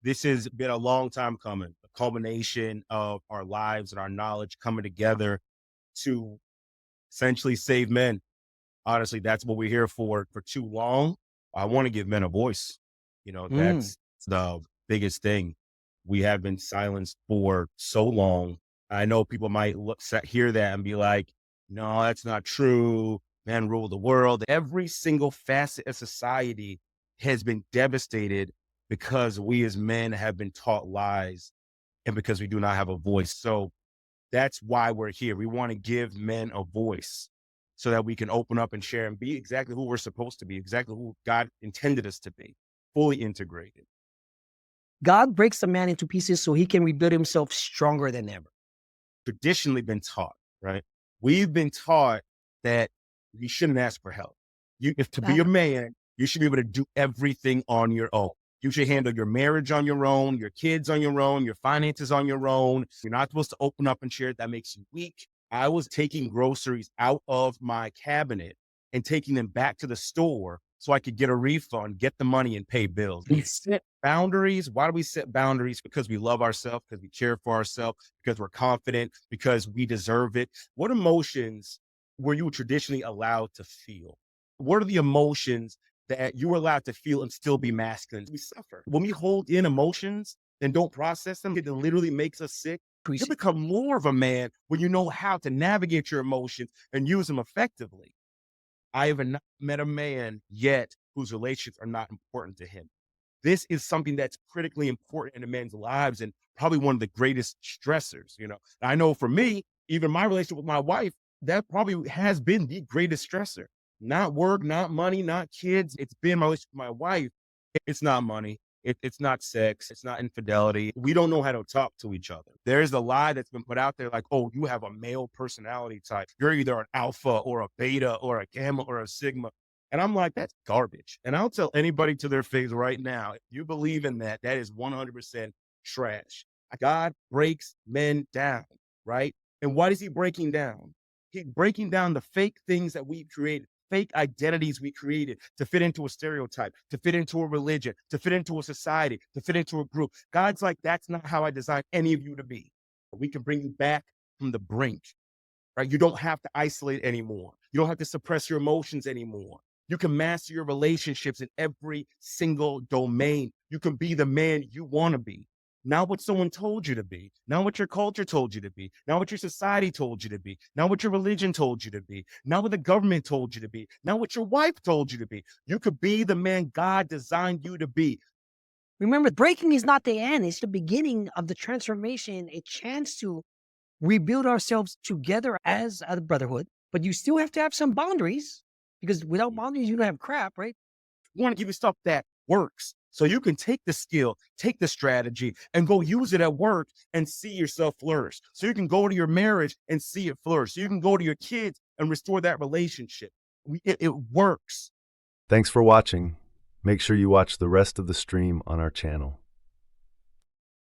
This has been a long time coming, a culmination of our lives and our knowledge coming together to essentially save men. Honestly, that's what we're here for too long. I want to give men a voice. Mm. That's the biggest thing. We have been silenced for so long. I know people might hear that and be like, no, that's not true. Men rule the world. Every single facet of society has been devastated because we as men have been taught lies and because we do not have a voice. So that's why we're here. We want to give men a voice so that we can open up and share and be exactly who we're supposed to be, exactly who God intended us to be, fully integrated. God breaks the man into pieces so he can rebuild himself stronger than ever. Traditionally been taught, right? We've been taught that you shouldn't ask for help. If to be a Ah, man, you should be able to do everything on your own. You should handle your marriage on your own, your kids on your own, your finances on your own. You're not supposed to open up and share it. That makes you weak. I was taking groceries out of my cabinet and taking them back to the store so I could get a refund, get the money, and pay bills. We set boundaries. Why do we set boundaries? Because we love ourselves, because we care for ourselves, because we're confident, because we deserve it. What emotions were you traditionally allowed to feel? What are the emotions that you were allowed to feel and still be masculine? We suffer. When we hold in emotions and don't process them, it literally makes us sick. You appreciate. become more of a man when you know how to navigate your emotions and use them effectively. I have not met a man yet whose relationships are not important to him. This is something that's critically important in a man's lives and probably one of the greatest stressors. I know for me, even my relationship with my wife, that probably has been the greatest stressor. Not work, not money, not kids. It's been my relationship with my wife. It's not money. It's not sex. It's not infidelity. We don't know how to talk to each other. There's a lie that's been put out there like, oh, you have a male personality type. You're either an alpha or a beta or a gamma or a sigma. And I'm like, that's garbage. And I'll tell anybody to their face right now, if you believe in that, that is 100% trash. God breaks men down, right? And what is he breaking down? He's breaking down the fake things that we created, fake identities we created to fit into a stereotype, to fit into a religion, to fit into a society, to fit into a group. God's like, that's not how I designed any of you to be. We can bring you back from the brink, right? You don't have to isolate anymore. You don't have to suppress your emotions anymore. You can master your relationships in every single domain. You can be the man you want to be. Not what someone told you to be, not what your culture told you to be, not what your society told you to be, not what your religion told you to be, not what the government told you to be, not what your wife told you to be. You could be the man God designed you to be. Remember, breaking is not the end, it's the beginning of the transformation, a chance to rebuild ourselves together as a brotherhood. But you still have to have some boundaries because without boundaries, you don't have crap, right? We want to give you stuff that works. So you can take the skill, take the strategy, and go use it at work and see yourself flourish. So you can go to your marriage and see it flourish. So you can go to your kids and restore that relationship. It works. Thanks for watching. Make sure you watch the rest of the stream on our channel.